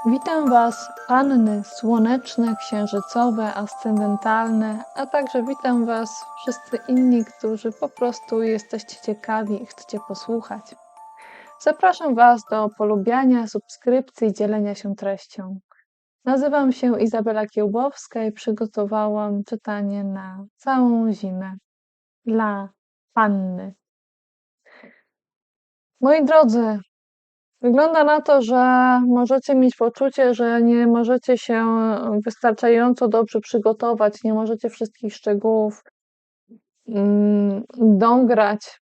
Witam Was, panny słoneczne, księżycowe, ascendentalne, a także witam Was wszyscy inni, którzy po prostu jesteście ciekawi i chcecie posłuchać. Zapraszam Was do polubiania, subskrypcji i dzielenia się treścią. Nazywam się Izabela Kiełbowska i przygotowałam czytanie na całą zimę dla panny. Moi drodzy, wygląda na to, że możecie mieć poczucie, że nie możecie się wystarczająco dobrze przygotować, nie możecie wszystkich szczegółów dograć,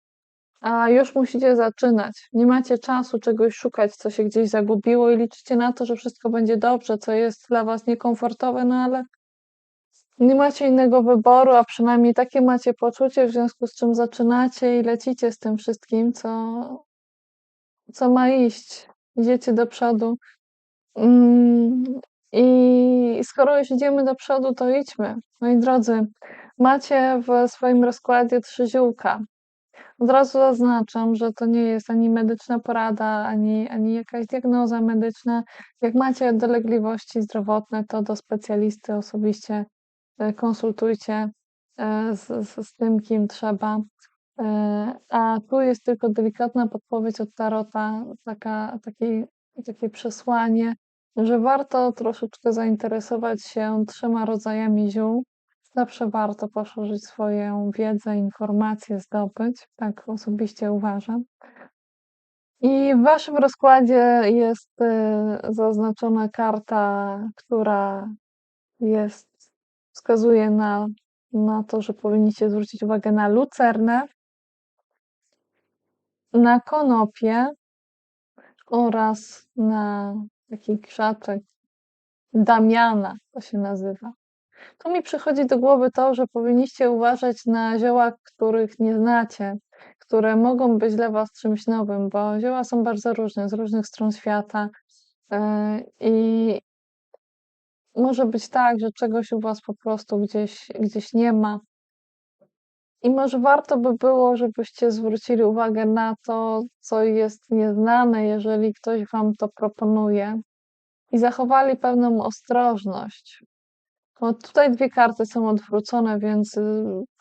a już musicie zaczynać. Nie macie czasu czegoś szukać, co się gdzieś zagubiło i liczycie na to, że wszystko będzie dobrze, co jest dla Was niekomfortowe, no ale nie macie innego wyboru, a przynajmniej takie macie poczucie, w związku z czym zaczynacie i lecicie z tym wszystkim, co ma iść. Idziecie do przodu. I skoro już idziemy do przodu, to idźmy. Moi drodzy, macie w swoim rozkładzie 3 ziółka. Od razu zaznaczam, że to nie jest ani medyczna porada, ani jakaś diagnoza medyczna. Jak macie dolegliwości zdrowotne, to do specjalisty osobiście konsultujcie z tym, kim trzeba. A tu jest tylko delikatna podpowiedź od tarota, takie przesłanie, że warto troszeczkę zainteresować się 3 rodzajami ziół. Zawsze warto poszerzyć swoją wiedzę, informacje zdobyć, tak osobiście uważam. I w Waszym rozkładzie jest zaznaczona karta, która wskazuje na to, że powinniście zwrócić uwagę na lucernę, na konopie oraz na taki krzaczek Damiana, to się nazywa. Tu mi przychodzi do głowy to, że powinniście uważać na zioła, których nie znacie, które mogą być dla Was czymś nowym, bo zioła są bardzo różne, z różnych stron świata i może być tak, że czegoś u Was po prostu gdzieś nie ma. I może warto by było, żebyście zwrócili uwagę na to, co jest nieznane, jeżeli ktoś Wam to proponuje, i zachowali pewną ostrożność. No tutaj 2 karty są odwrócone, więc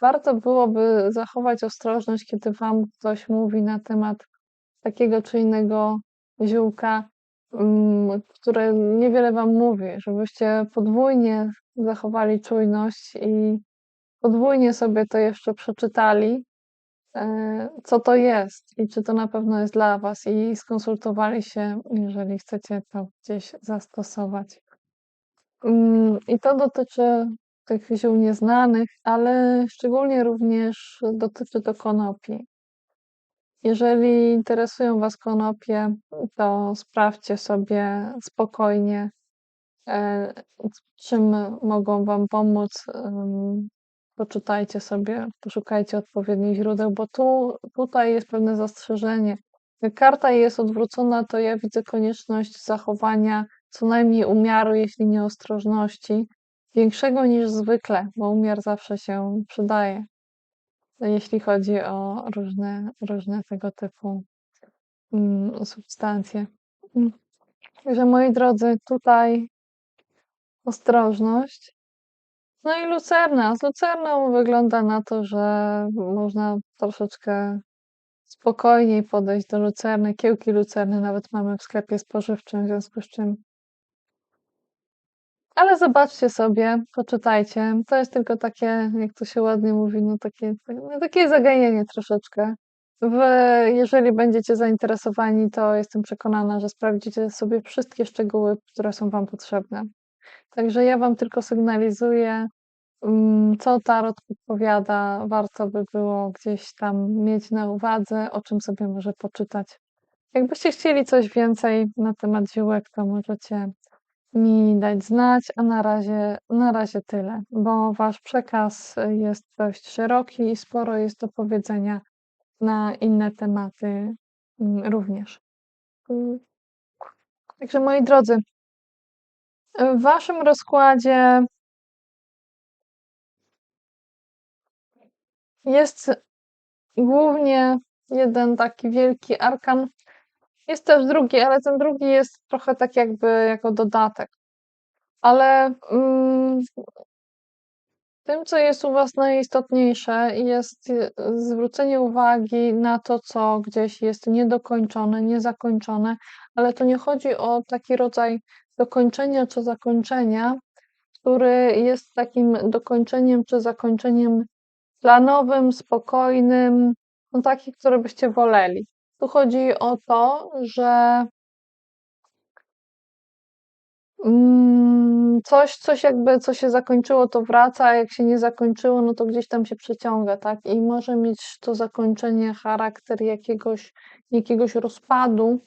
warto byłoby zachować ostrożność, kiedy Wam ktoś mówi na temat takiego czy innego ziółka, które niewiele Wam mówi, żebyście podwójnie zachowali czujność i podwójnie sobie to jeszcze przeczytali, co to jest i czy to na pewno jest dla Was, i skonsultowali się, jeżeli chcecie to gdzieś zastosować. I to dotyczy tych ziół nieznanych, ale szczególnie również dotyczy to konopi. Jeżeli interesują Was konopie, to sprawdźcie sobie spokojnie, czym mogą Wam pomóc. Poczytajcie sobie, poszukajcie odpowiednich źródeł, bo tutaj jest pewne zastrzeżenie. Jak karta jest odwrócona, to ja widzę konieczność zachowania co najmniej umiaru, jeśli nie ostrożności, większego niż zwykle, bo umiar zawsze się przydaje, jeśli chodzi o różne tego typu substancje. Także moi drodzy, tutaj ostrożność. No i lucerna. Z lucerną wygląda na to, że można troszeczkę spokojniej podejść do lucerny. Kiełki lucerny nawet mamy w sklepie spożywczym, w związku z czym. Ale zobaczcie sobie, poczytajcie. To jest tylko takie, jak to się ładnie mówi, no takie zaganienie troszeczkę. Jeżeli będziecie zainteresowani, to jestem przekonana, że sprawdzicie sobie wszystkie szczegóły, które są Wam potrzebne. Także ja Wam tylko sygnalizuję, co tarot podpowiada. Warto by było gdzieś tam mieć na uwadze, o czym sobie może poczytać. Jakbyście chcieli coś więcej na temat ziółek, to możecie mi dać znać, a na razie tyle, bo Wasz przekaz jest dość szeroki i sporo jest do powiedzenia na inne tematy również. Także moi drodzy, w Waszym rozkładzie jest głównie jeden taki wielki arkan, Jest też drugi, ale ten drugi jest trochę tak jakby jako dodatek. Ale tym, co jest u was najistotniejsze, jest zwrócenie uwagi na to, co gdzieś jest niedokończone, niezakończone, ale to nie chodzi o taki rodzaj dokończenia czy zakończenia, który jest takim dokończeniem czy zakończeniem planowym, spokojnym, no taki, który byście woleli. Tu chodzi o to, że coś jakby, co się zakończyło, to wraca, a jak się nie zakończyło, no to gdzieś tam się przeciąga, tak? I może mieć to zakończenie charakter jakiegoś rozpadu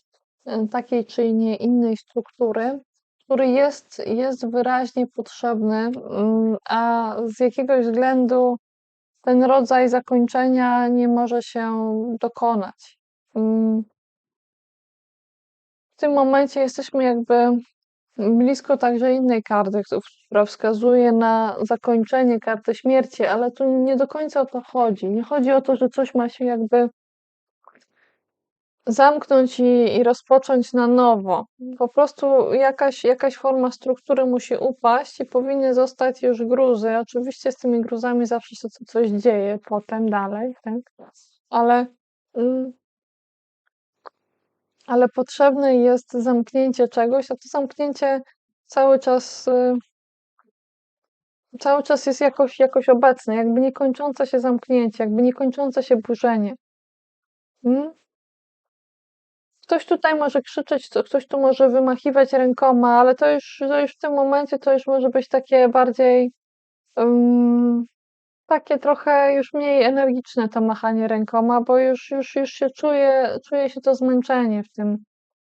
takiej czy innej struktury, który jest wyraźnie potrzebny, a z jakiegoś względu ten rodzaj zakończenia nie może się dokonać. W tym momencie jesteśmy jakby blisko także innej karty, która wskazuje na zakończenie, kartę śmierci, ale tu nie do końca o to chodzi. Nie chodzi o to, że coś ma się jakby zamknąć i rozpocząć na nowo. Po prostu jakaś forma struktury musi upaść i powinny zostać już gruzy. Oczywiście z tymi gruzami zawsze się coś dzieje potem dalej, tak? Ale, mm, ale potrzebne jest zamknięcie czegoś, a to zamknięcie cały czas cały czas jest jakoś obecne, jakby niekończące się zamknięcie, jakby niekończące się burzenie. Mm? Ktoś tutaj może krzyczeć, ktoś tu może wymachiwać rękoma, ale to już w tym momencie to już może być takie bardziej takie trochę już mniej energiczne to machanie rękoma, bo już się czuje się to zmęczenie w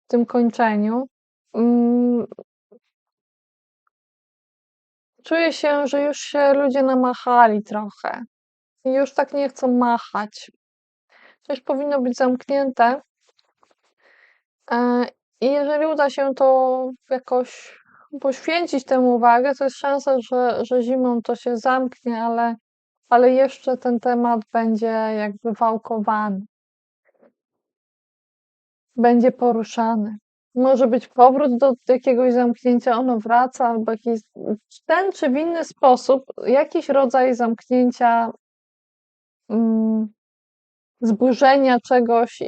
tym kończeniu. Mm, Czuję się, że już się ludzie namachali trochę i już tak nie chcą machać. Coś powinno być zamknięte. I jeżeli uda się to jakoś poświęcić temu uwagę, to jest szansa, że zimą to się zamknie, ale jeszcze ten temat będzie jakby wałkowany, będzie poruszany. Może być powrót do jakiegoś zamknięcia, ono wraca, albo jakiś w ten czy w inny sposób jakiś rodzaj zamknięcia, mm, zburzenia czegoś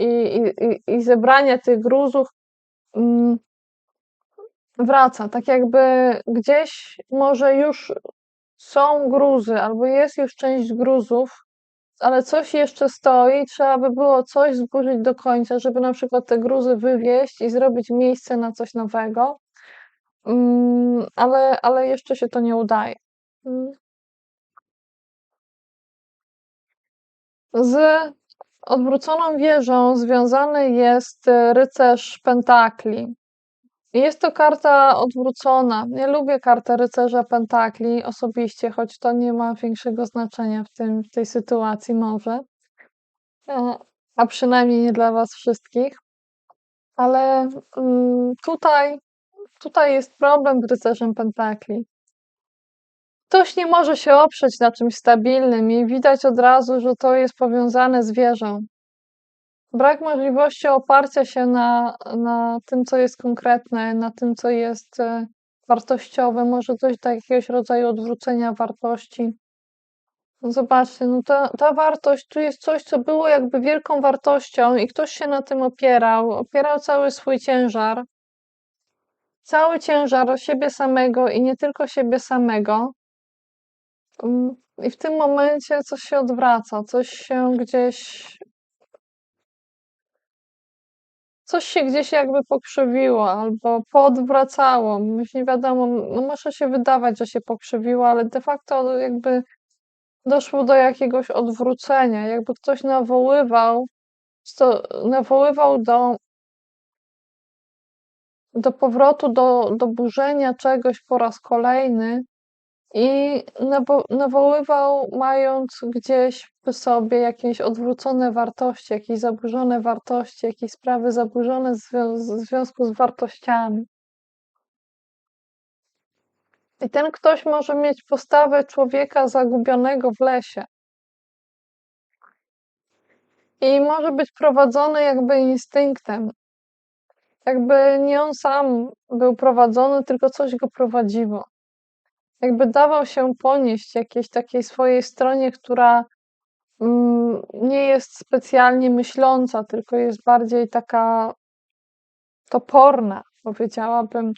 i zebrania tych gruzów, mm, wraca. Tak jakby gdzieś może już są gruzy, albo jest już część gruzów, ale coś jeszcze stoi, trzeba by było coś zburzyć do końca, żeby na przykład te gruzy wywieźć i zrobić miejsce na coś nowego, ale jeszcze się to nie udaje. Mm. Z odwróconą wieżą związany jest rycerz pentakli. Jest to karta odwrócona. Ja lubię kartę rycerza pentakli osobiście, choć to nie ma większego znaczenia w tej sytuacji może, e, a przynajmniej nie dla was wszystkich. Ale tutaj jest problem z rycerzem pentakli. Ktoś nie może się oprzeć na czymś stabilnym i widać od razu, że to jest powiązane z wieżą. Brak możliwości oparcia się na tym, co jest konkretne, na tym, co jest wartościowe, może dojść do jakiegoś rodzaju odwrócenia wartości. No zobaczcie, no ta wartość, tu jest coś, co było jakby wielką wartością i ktoś się na tym opierał cały swój ciężar, cały ciężar siebie samego i nie tylko siebie samego. I w tym momencie coś się odwraca, coś się gdzieś jakby pokrzywiło albo poodwracało. Już nie wiadomo, no może się wydawać, że się pokrzywiło, ale de facto jakby doszło do jakiegoś odwrócenia, jakby ktoś nawoływał do powrotu, do burzenia czegoś po raz kolejny i nawoływał, mając gdzieś w sobie jakieś odwrócone wartości, jakieś zaburzone wartości, jakieś sprawy zaburzone w związku z wartościami. I ten ktoś może mieć postawę człowieka zagubionego w lesie. I może być prowadzony jakby instynktem. Jakby nie on sam był prowadzony, tylko coś go prowadziło. Jakby dawał się ponieść jakiejś takiej swojej stronie, która nie jest specjalnie myśląca, tylko jest bardziej taka toporna, powiedziałabym,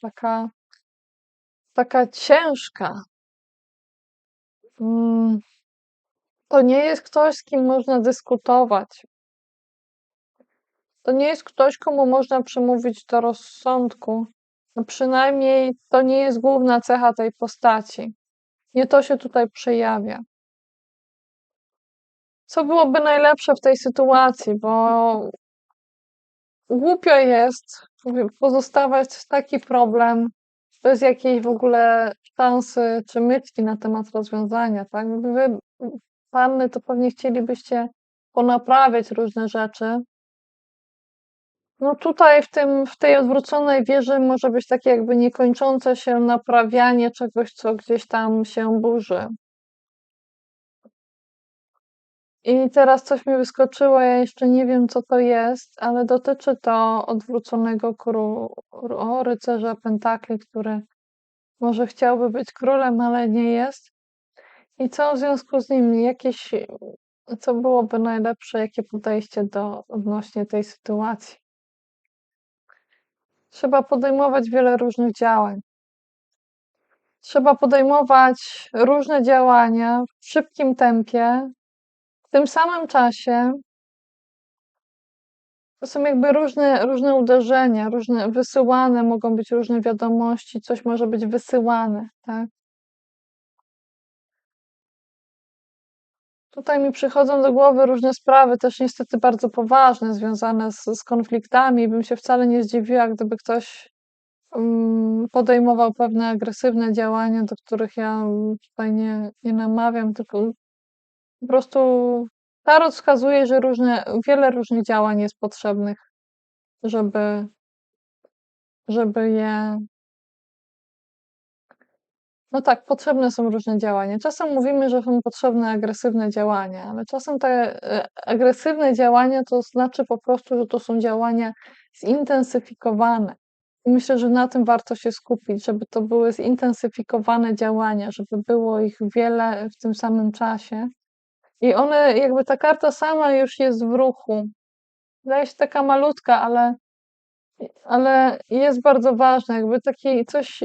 taka ciężka. Mm, To nie jest ktoś, z kim można dyskutować. To nie jest ktoś, komu można przemówić do rozsądku. No przynajmniej to nie jest główna cecha tej postaci. Nie to się tutaj przejawia. Co byłoby najlepsze w tej sytuacji, bo głupio jest pozostawać w taki problem bez jakiejś w ogóle szansy czy myśli na temat rozwiązania, tak? Wy, panny, to pewnie chcielibyście ponaprawiać różne rzeczy. No tutaj w tej odwróconej wieży może być takie jakby niekończące się naprawianie czegoś, co gdzieś tam się burzy. I teraz coś mi wyskoczyło, ja jeszcze nie wiem, co to jest, ale dotyczy to odwróconego rycerza pentakli, który może chciałby być królem, ale nie jest. I co w związku z nim? Co byłoby najlepsze, jakie podejście odnośnie tej sytuacji? Trzeba podejmować wiele różnych działań. Trzeba podejmować różne działania w szybkim tempie, w tym samym czasie. To są jakby różne uderzenia, różne wysyłane mogą być różne wiadomości, coś może być wysyłane, tak? Tutaj mi przychodzą do głowy różne sprawy, też niestety bardzo poważne, związane z konfliktami. Bym się wcale nie zdziwiła, gdyby ktoś podejmował pewne agresywne działania, do których ja tutaj nie namawiam, tylko po prostu tarot wskazuje, że wiele różnych działań jest potrzebnych, żeby, żeby je. No tak, potrzebne są różne działania. Czasem mówimy, że są potrzebne agresywne działania, ale czasem te agresywne działania to znaczy po prostu, że to są działania zintensyfikowane. I myślę, że na tym warto się skupić, żeby to były zintensyfikowane działania, żeby było ich wiele w tym samym czasie. I one, jakby ta karta sama już jest w ruchu. Wydaje się taka malutka, ale jest bardzo ważna. Jakby taki coś,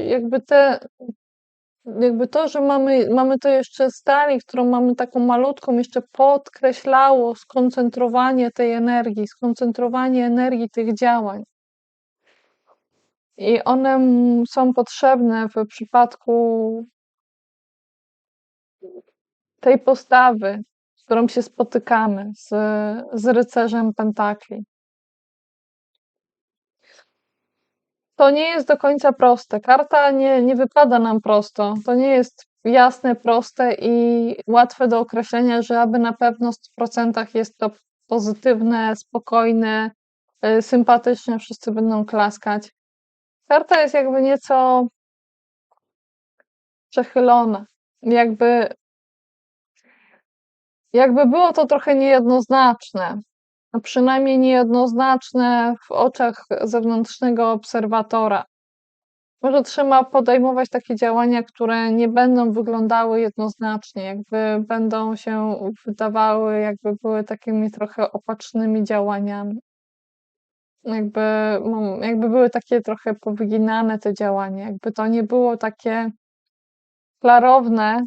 jakby to, że mamy to jeszcze stali, którą mamy taką malutką, jeszcze podkreślało skoncentrowanie tej energii, skoncentrowanie energii tych działań. I one są potrzebne w przypadku tej postawy, z którą się spotykamy, z rycerzem pentakli. To nie jest do końca proste. Karta nie wypada nam prosto. To nie jest jasne, proste i łatwe do określenia, że aby na pewno w 100% jest to pozytywne, spokojne, sympatyczne, wszyscy będą klaskać. Karta jest jakby nieco przechylona. Jakby, jakby było to trochę niejednoznaczne, a przynajmniej niejednoznaczne w oczach zewnętrznego obserwatora. Może trzeba podejmować takie działania, które nie będą wyglądały jednoznacznie, jakby będą się wydawały, jakby były takimi trochę opatrznymi działaniami. Jakby, jakby były takie trochę powyginane te działania, jakby to nie było takie klarowne,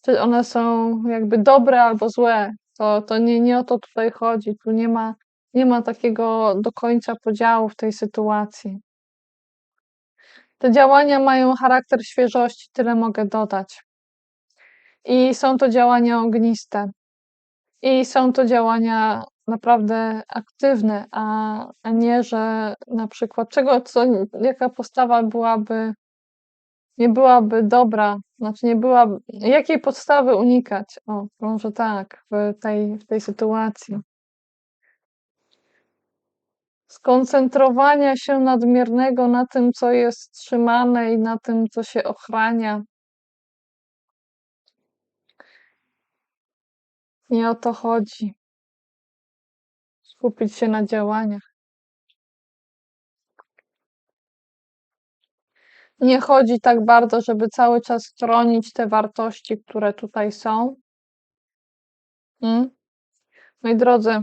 czy one są jakby dobre albo złe. To nie o to tutaj chodzi. Tu nie ma takiego do końca podziału w tej sytuacji. Te działania mają charakter świeżości, tyle mogę dodać. I są to działania ogniste. I są to działania naprawdę aktywne, a nie, że na przykład jaka postawa nie byłaby dobra, znaczy nie byłaby, jakiej podstawy unikać? O, może tak, w tej sytuacji. Skoncentrowania się nadmiernego na tym, co jest trzymane i na tym, co się ochrania. Nie o to chodzi. Skupić się na działaniach. Nie chodzi tak bardzo, żeby cały czas chronić te wartości, które tutaj są. Moi drodzy,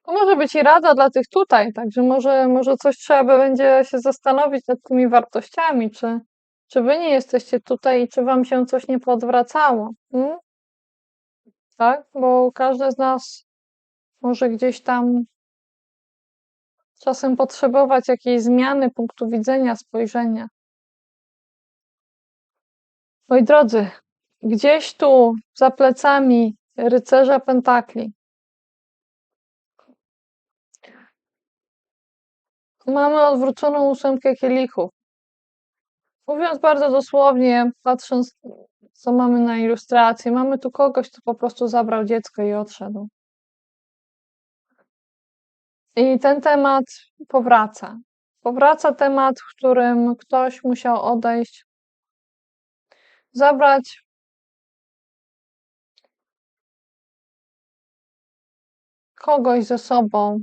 to może być i rada dla tych tutaj, także może coś trzeba by będzie się zastanowić nad tymi wartościami, czy wy nie jesteście tutaj i czy wam się coś nie poodwracało, tak? Bo każdy z nas może gdzieś tam czasem potrzebować jakiejś zmiany punktu widzenia, spojrzenia. Moi drodzy, gdzieś tu za plecami rycerza pentakli mamy odwróconą ósemkę kielichów. Mówiąc bardzo dosłownie, patrząc, co mamy na ilustracji, mamy tu kogoś, kto po prostu zabrał dziecko i odszedł. I ten temat powraca. Powraca temat, w którym ktoś musiał odejść, zabrać kogoś ze sobą,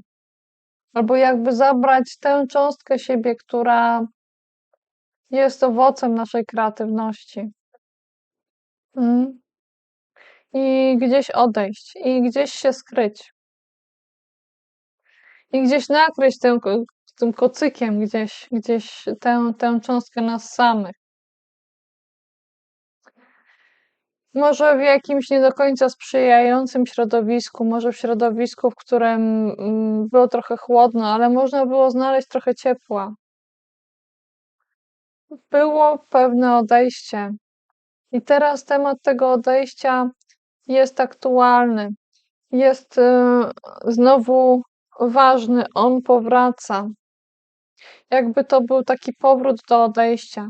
albo jakby zabrać tę cząstkę siebie, która jest owocem naszej kreatywności. I gdzieś odejść, i gdzieś się skryć, i gdzieś nakryć tym kocykiem, gdzieś tę cząstkę nas samych. Może w jakimś nie do końca sprzyjającym środowisku, może w środowisku, w którym było trochę chłodno, ale można było znaleźć trochę ciepła. Było pewne odejście. I teraz temat tego odejścia jest aktualny, jest znowu ważny, on powraca. Jakby to był taki powrót do odejścia,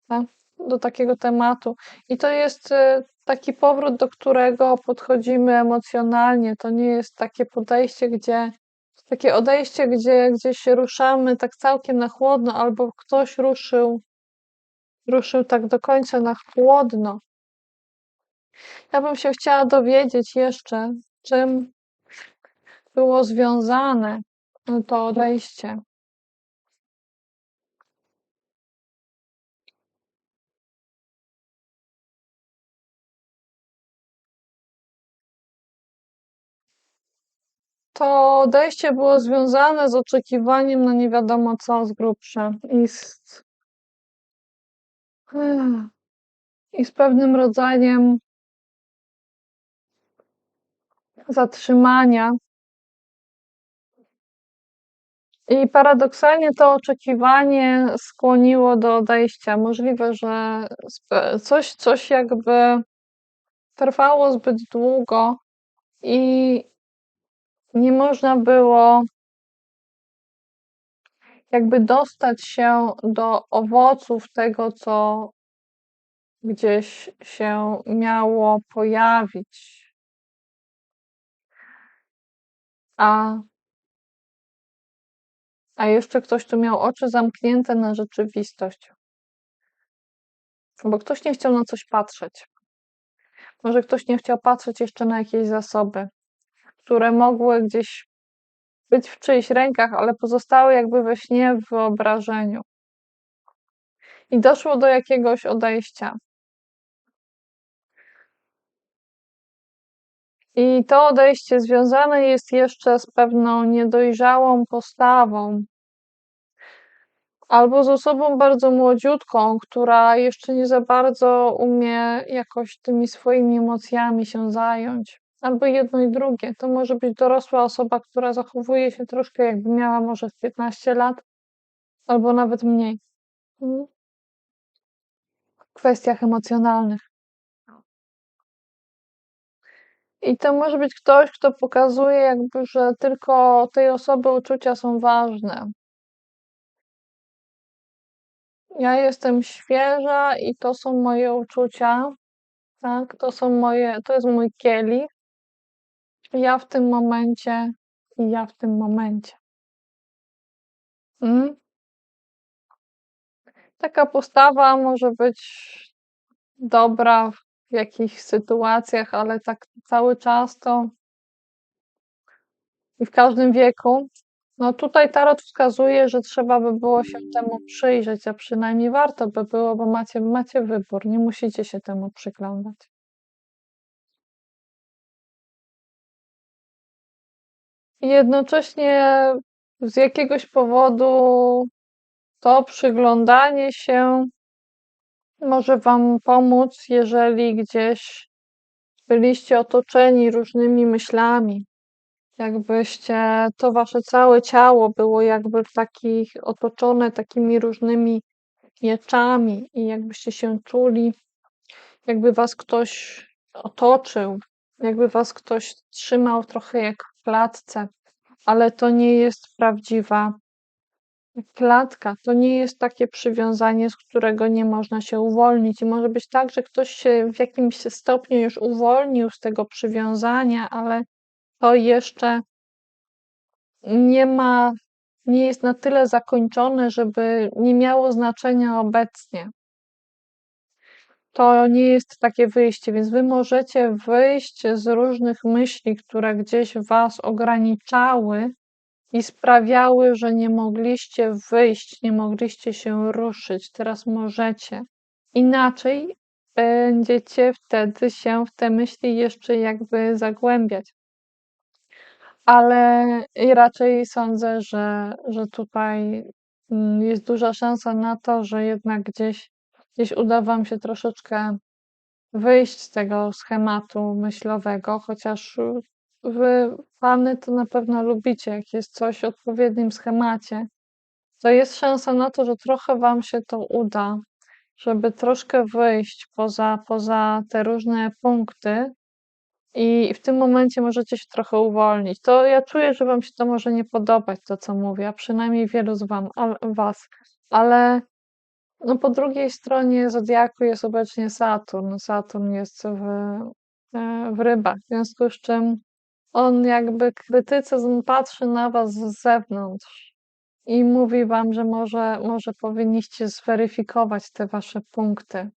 tak? Do takiego tematu. I to jest taki powrót, do którego podchodzimy emocjonalnie. To nie jest takie podejście, takie odejście, gdzie się ruszamy tak całkiem na chłodno, albo ktoś ruszył tak do końca na chłodno. Ja bym się chciała dowiedzieć jeszcze, czym było związane to odejście. To odejście było związane z oczekiwaniem na nie wiadomo co z grubsza i z pewnym rodzajem zatrzymania. I paradoksalnie to oczekiwanie skłoniło do odejścia. Możliwe, że coś jakby trwało zbyt długo i nie można było jakby dostać się do owoców tego, co gdzieś się miało pojawić. A jeszcze ktoś tu miał oczy zamknięte na rzeczywistość, bo ktoś nie chciał na coś patrzeć. Może ktoś nie chciał patrzeć jeszcze na jakieś zasoby, które mogły gdzieś być w czyichś rękach, ale pozostały jakby we śnie, w wyobrażeniu. I doszło do jakiegoś odejścia. I to odejście związane jest jeszcze z pewną niedojrzałą postawą, albo z osobą bardzo młodziutką, która jeszcze nie za bardzo umie jakoś tymi swoimi emocjami się zająć. Albo jedno i drugie. To może być dorosła osoba, która zachowuje się troszkę jakby miała może 15 lat, albo nawet mniej. W kwestiach emocjonalnych. I to może być ktoś, kto pokazuje jakby, że tylko tej osoby uczucia są ważne. Ja jestem świeża i to są moje uczucia, tak? To jest mój kielich. Ja w tym momencie i ja w tym momencie. Mm? Taka postawa może być dobra w jakichś sytuacjach, ale tak cały czas to i w każdym wieku No tutaj tarot wskazuje, że trzeba by było się temu przyjrzeć, a przynajmniej warto by było, bo macie wybór, nie musicie się temu przyglądać. I jednocześnie z jakiegoś powodu to przyglądanie się może wam pomóc, jeżeli gdzieś byliście otoczeni różnymi myślami, jakbyście to wasze całe ciało było jakby w takich otoczone takimi różnymi mieczami i jakbyście się czuli, jakby was ktoś otoczył, jakby was ktoś trzymał trochę jak w klatce, ale to nie jest prawdziwa klatka. To nie jest takie przywiązanie, z którego nie można się uwolnić. I może być tak, że ktoś się w jakimś stopniu już uwolnił z tego przywiązania, ale to jeszcze nie ma, nie jest na tyle zakończone, żeby nie miało znaczenia obecnie. To nie jest takie wyjście, więc wy możecie wyjść z różnych myśli, które gdzieś was ograniczały i sprawiały, że nie mogliście wyjść, nie mogliście się ruszyć. Teraz możecie. Inaczej będziecie wtedy się w te myśli jeszcze jakby zagłębiać. Ale i raczej sądzę, że tutaj jest duża szansa na to, że jednak gdzieś uda wam się troszeczkę wyjść z tego schematu myślowego, chociaż wy Pany to na pewno lubicie, jak jest coś w odpowiednim schemacie, to jest szansa na to, że trochę wam się to uda, żeby troszkę wyjść poza te różne punkty i w tym momencie możecie się trochę uwolnić. To ja czuję, że wam się to może nie podobać, to co mówię, a przynajmniej wielu z was, ale no po drugiej stronie zodiaku jest obecnie Saturn. Saturn jest w rybach, w związku z czym on jakby krytycyzm patrzy na was z zewnątrz i mówi wam, że może powinniście zweryfikować te wasze punkty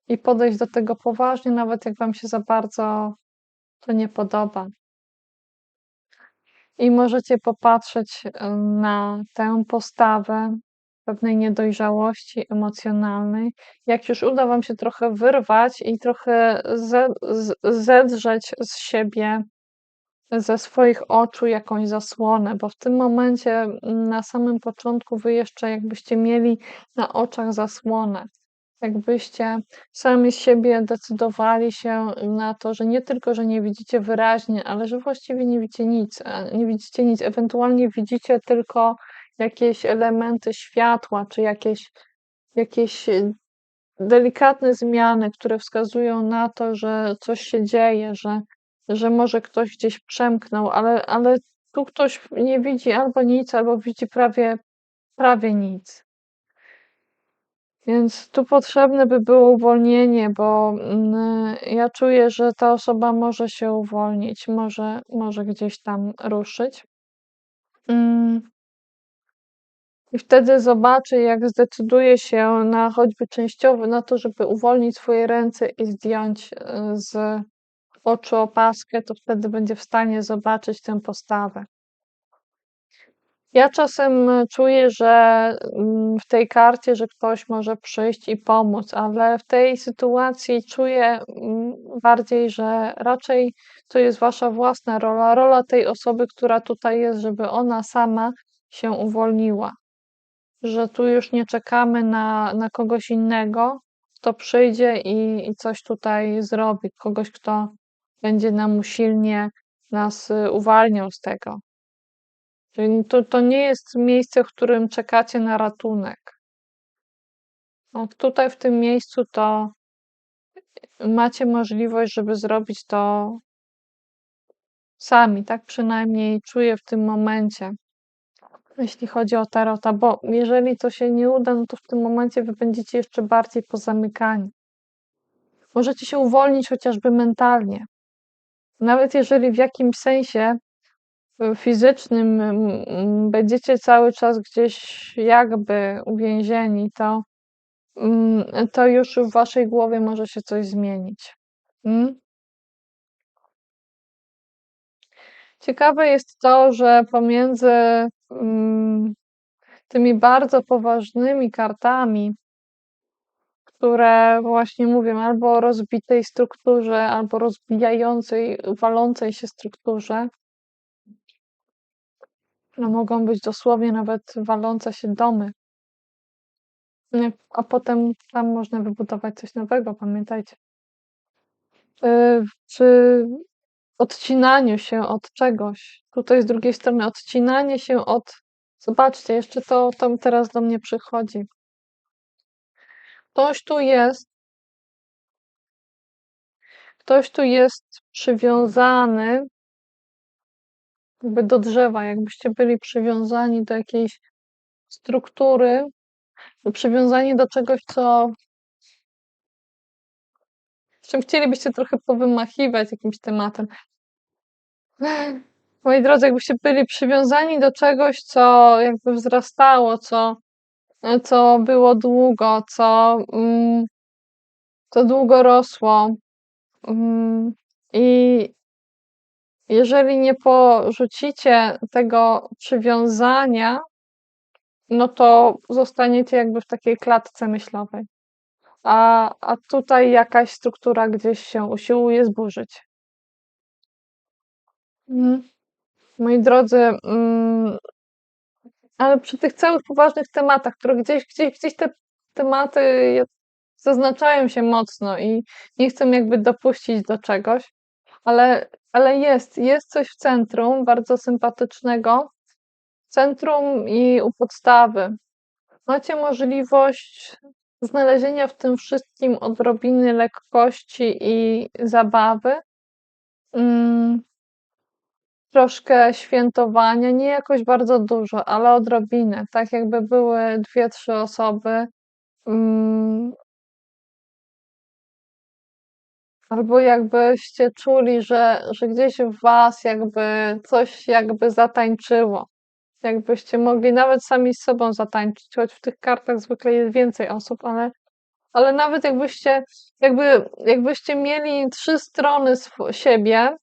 i podejść do tego poważnie, nawet jak wam się za bardzo to nie podoba. I możecie popatrzeć na tę postawę pewnej niedojrzałości emocjonalnej. Jak już uda wam się trochę wyrwać i trochę zedrzeć z siebie, ze swoich oczu jakąś zasłonę, bo w tym momencie na samym początku wy jeszcze jakbyście mieli na oczach zasłonę. Jakbyście sami z siebie decydowali się na to, że nie tylko, że nie widzicie wyraźnie, ale że właściwie nie widzicie nic, nie widzicie nic, ewentualnie widzicie tylko jakieś elementy światła, czy jakieś delikatne zmiany, które wskazują na to, że coś się dzieje, że może ktoś gdzieś przemknął, ale tu ktoś nie widzi albo nic, albo widzi prawie nic. Więc tu potrzebne by było uwolnienie, bo ja czuję, że ta osoba może się uwolnić, może gdzieś tam ruszyć. Mm, I wtedy zobaczy, jak zdecyduje się na choćby częściowo na to, żeby uwolnić swoje ręce i zdjąć z oczu opaskę, to wtedy będzie w stanie zobaczyć tę postawę. Ja czasem czuję, że w tej karcie, że ktoś może przyjść i pomóc, ale w tej sytuacji czuję bardziej, że raczej to jest wasza własna rola tej osoby, która tutaj jest, żeby ona sama się uwolniła. Że tu już nie czekamy na kogoś innego, kto przyjdzie i coś tutaj zrobi, kogoś, kto będzie nam usilnie nas uwalniał z tego. Czyli to nie jest miejsce, w którym czekacie na ratunek. No, tutaj w tym miejscu to macie możliwość, żeby zrobić to sami, tak przynajmniej czuję w tym momencie, jeśli chodzi o tarota, bo jeżeli to się nie uda, no to w tym momencie wy będziecie jeszcze bardziej pozamykani. Możecie się uwolnić chociażby mentalnie. Nawet jeżeli w jakimś sensie fizycznym będziecie cały czas gdzieś jakby uwięzieni, to już w waszej głowie może się coś zmienić. Mm? Ciekawe jest to, że pomiędzy mm, tymi bardzo poważnymi kartami, które właśnie mówią albo o rozbitej strukturze, albo rozbijającej, walącej się strukturze, no mogą być dosłownie nawet walące się domy. A potem tam można wybudować coś nowego, pamiętajcie. Przy odcinaniu się od czegoś. Tutaj z drugiej strony odcinanie się od. Zobaczcie, jeszcze to mi teraz do mnie przychodzi. Ktoś tu jest, ktoś tu jest przywiązany jakby do drzewa, jakbyście byli przywiązani do jakiejś struktury, przywiązani do czegoś, z czym chcielibyście trochę powymachiwać jakimś tematem. Moi drodzy, jakbyście byli przywiązani do czegoś, co jakby wzrastało, co było długo, co długo rosło. I jeżeli nie porzucicie tego przywiązania, no to zostaniecie jakby w takiej klatce myślowej. A tutaj jakaś struktura gdzieś się usiłuje zburzyć. Moi drodzy, ale przy tych całych poważnych tematach, które gdzieś te tematy zaznaczają się mocno i nie chcę jakby dopuścić do czegoś, ale jest coś w centrum bardzo sympatycznego. Centrum i u podstawy. Macie możliwość znalezienia w tym wszystkim odrobiny lekkości i zabawy. Troszkę świętowania, nie jakoś bardzo dużo, ale odrobinę, tak jakby były 2-3 osoby, albo jakbyście czuli, że gdzieś w was jakby coś jakby zatańczyło. Jakbyście mogli nawet sami z sobą zatańczyć, choć w tych kartach zwykle jest więcej osób, ale nawet jakbyście mieli 3 strony siebie,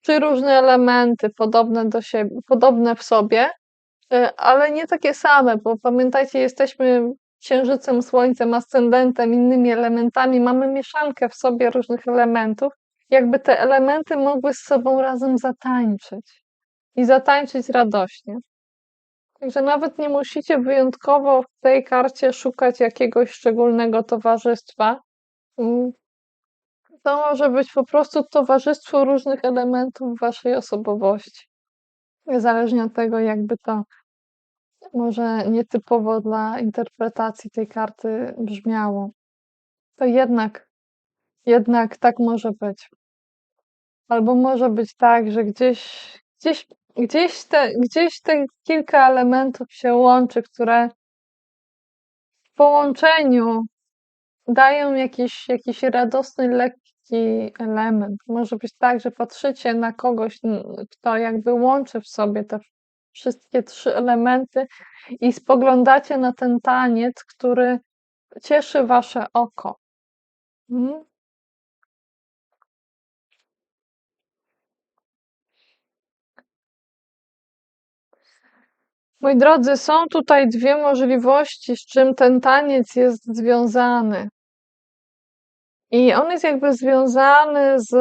3 różne elementy podobne do siebie, podobne w sobie, ale nie takie same, bo pamiętajcie, jesteśmy księżycem, słońcem, ascendentem, innymi elementami, mamy mieszankę w sobie różnych elementów, jakby te elementy mogły z sobą razem zatańczyć i zatańczyć radośnie. Także nawet nie musicie wyjątkowo w tej karcie szukać jakiegoś szczególnego towarzystwa. To może być po prostu towarzystwo różnych elementów waszej osobowości. Niezależnie od tego, jakby to może nietypowo dla interpretacji tej karty brzmiało. To jednak tak może być. Albo może być tak, że gdzieś te kilka elementów się łączy, które w połączeniu dają jakiś radosny, lekki element. Może być tak, że patrzycie na kogoś, kto jakby łączy w sobie te wszystkie 3 elementy i spoglądacie na ten taniec, który cieszy wasze oko. Moi drodzy, są tutaj 2 możliwości, z czym ten taniec jest związany. I on jest jakby związany z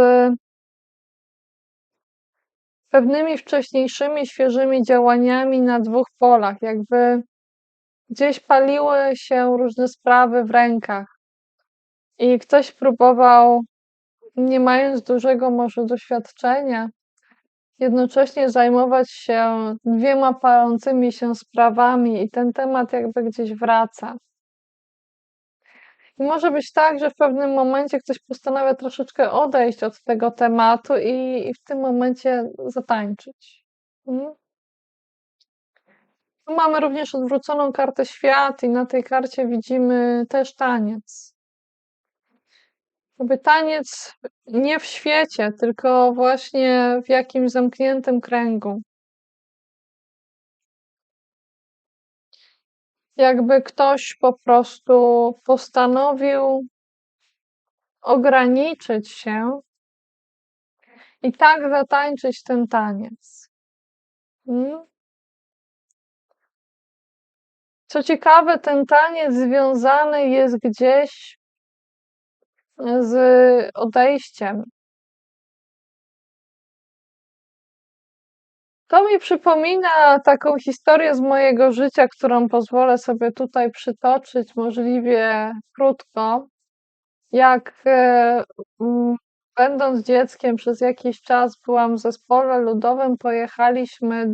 pewnymi wcześniejszymi, świeżymi działaniami na 2 polach. Jakby gdzieś paliły się różne sprawy w rękach i ktoś próbował, nie mając dużego może doświadczenia, jednocześnie zajmować się 2 palącymi się sprawami i ten temat jakby gdzieś wraca. I może być tak, że w pewnym momencie ktoś postanawia troszeczkę odejść od tego tematu i w tym momencie zatańczyć. Tu mamy również odwróconą kartę świat i na tej karcie widzimy też taniec. Jakby taniec nie w świecie, tylko właśnie w jakimś zamkniętym kręgu. Jakby ktoś po prostu postanowił ograniczyć się i tak zatańczyć ten taniec. Mm. Co ciekawe, ten taniec związany jest gdzieś z odejściem. To mi przypomina taką historię z mojego życia, którą pozwolę sobie tutaj przytoczyć możliwie krótko. Jak mm, będąc dzieckiem przez jakiś czas byłam w zespole ludowym, pojechaliśmy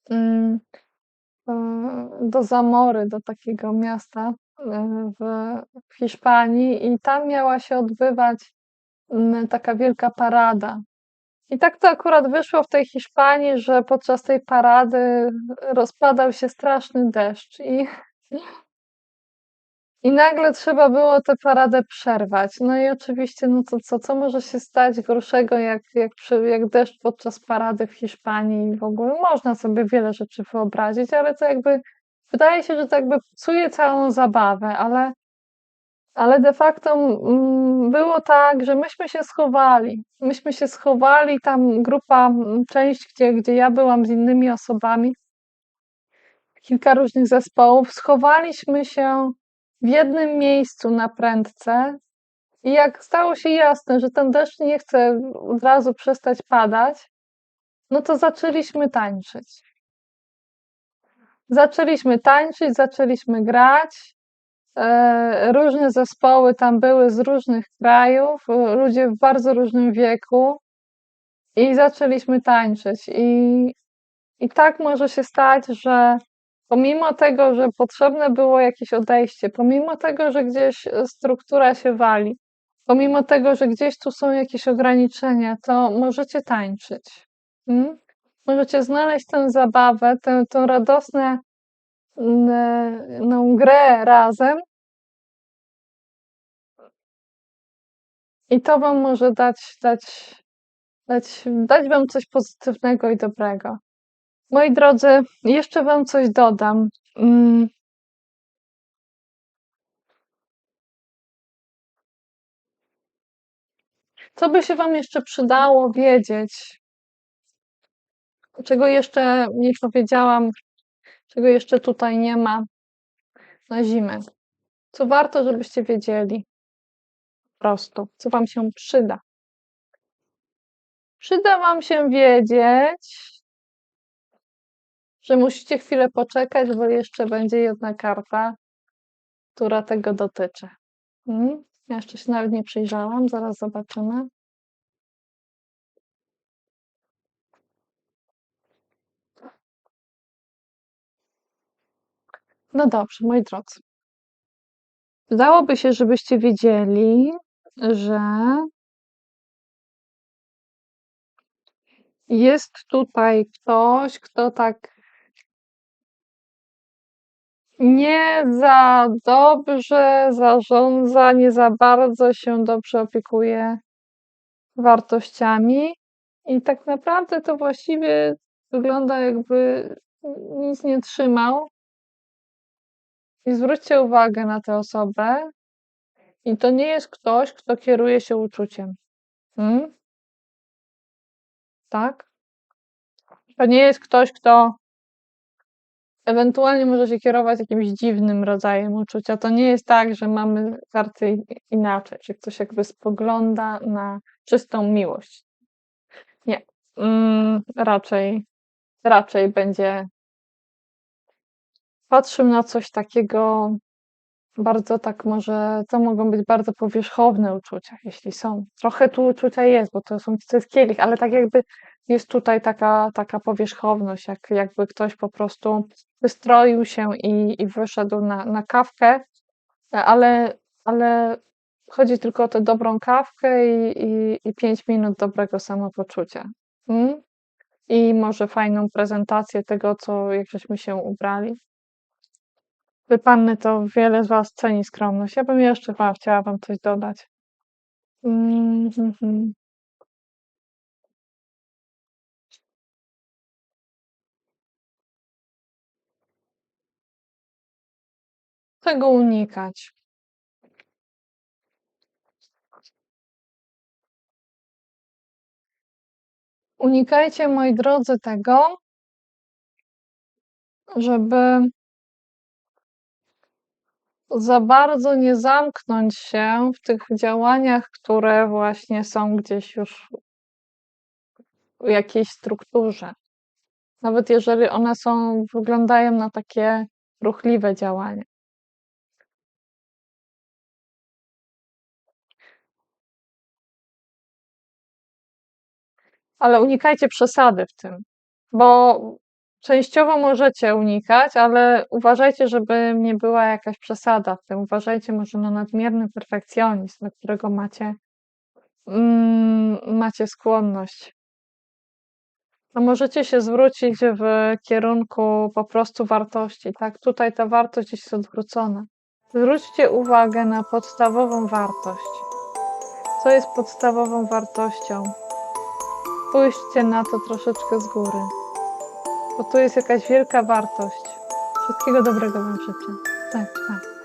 mm, do Zamory, do takiego miasta w Hiszpanii i tam miała się odbywać taka wielka parada. I tak to akurat wyszło w tej Hiszpanii, że podczas tej parady rozpadał się straszny deszcz i nagle trzeba było tę paradę przerwać. No i oczywiście, no to co może się stać gorszego jak deszcz podczas parady w Hiszpanii. W ogóle można sobie wiele rzeczy wyobrazić, ale to jakby wydaje się, że to jakby psuje całą zabawę, ale de facto było tak, że myśmy się schowali. Myśmy się schowali, tam grupa, część, gdzie ja byłam z innymi osobami, kilka różnych zespołów, schowaliśmy się w jednym miejscu na prędce i jak stało się jasne, że ten deszcz nie chce od razu przestać padać, no to zaczęliśmy tańczyć. Zaczęliśmy tańczyć, zaczęliśmy grać. Różne zespoły tam były z różnych krajów, ludzie w bardzo różnym wieku i zaczęliśmy tańczyć. I tak może się stać, że pomimo tego, że potrzebne było jakieś odejście, pomimo tego, że gdzieś struktura się wali, pomimo tego, że gdzieś tu są jakieś ograniczenia, to możecie tańczyć. Mm? Możecie znaleźć tę zabawę, tę radosną grę razem. I to wam może dać wam coś pozytywnego i dobrego. Moi drodzy, jeszcze wam coś dodam. Mm, Co by się wam jeszcze przydało wiedzieć, czego jeszcze nie powiedziałam, czego jeszcze tutaj nie ma na zimę? Co warto, żebyście wiedzieli po prostu, co wam się przyda? Przyda wam się wiedzieć, że musicie chwilę poczekać, bo jeszcze będzie jedna karta, która tego dotyczy. Ja jeszcze się nawet nie przyjrzałam, zaraz zobaczymy. No dobrze, moi drodzy. Wydałoby się, żebyście wiedzieli, że jest tutaj ktoś, kto tak nie za dobrze zarządza, nie za bardzo się dobrze opiekuje wartościami i tak naprawdę to właściwie wygląda, jakby nic nie trzymał. I zwróćcie uwagę na tę osobę. I to nie jest ktoś, kto kieruje się uczuciem. Mm? Tak? To nie jest ktoś, kto ewentualnie może się kierować jakimś dziwnym rodzajem uczucia. To nie jest tak, że mamy karty inaczej, że ktoś jakby spogląda na czystą miłość. Nie. Raczej będzie patrzył na coś takiego bardzo tak może, to mogą być bardzo powierzchowne uczucia, jeśli są. Trochę tu uczucia jest, bo to jest kielich, ale tak jakby jest tutaj taka powierzchowność, jakby ktoś po prostu wystroił się i wyszedł na kawkę, ale chodzi tylko o tę dobrą kawkę i 5 minut dobrego samopoczucia. Mm? I może fajną prezentację tego, jak żeśmy się ubrali. Wy panny to wiele z was ceni skromność. Ja bym jeszcze chciała wam coś dodać. Mhm. Tego unikać. Unikajcie, moi drodzy, tego, żeby za bardzo nie zamknąć się w tych działaniach, które właśnie są gdzieś już w jakiejś strukturze. Nawet jeżeli one wyglądają na takie ruchliwe działania. Ale unikajcie przesady w tym, bo częściowo możecie unikać, ale uważajcie, żeby nie była jakaś przesada w tym. Uważajcie może na nadmierny perfekcjonizm, do którego macie skłonność. No możecie się zwrócić w kierunku po prostu wartości, tak? Tutaj ta wartość jest odwrócona. Zwróćcie uwagę na podstawową wartość. Co jest podstawową wartością? Spójrzcie na to troszeczkę z góry, bo tu jest jakaś wielka wartość. Wszystkiego dobrego Wam życzę. Tak, tak.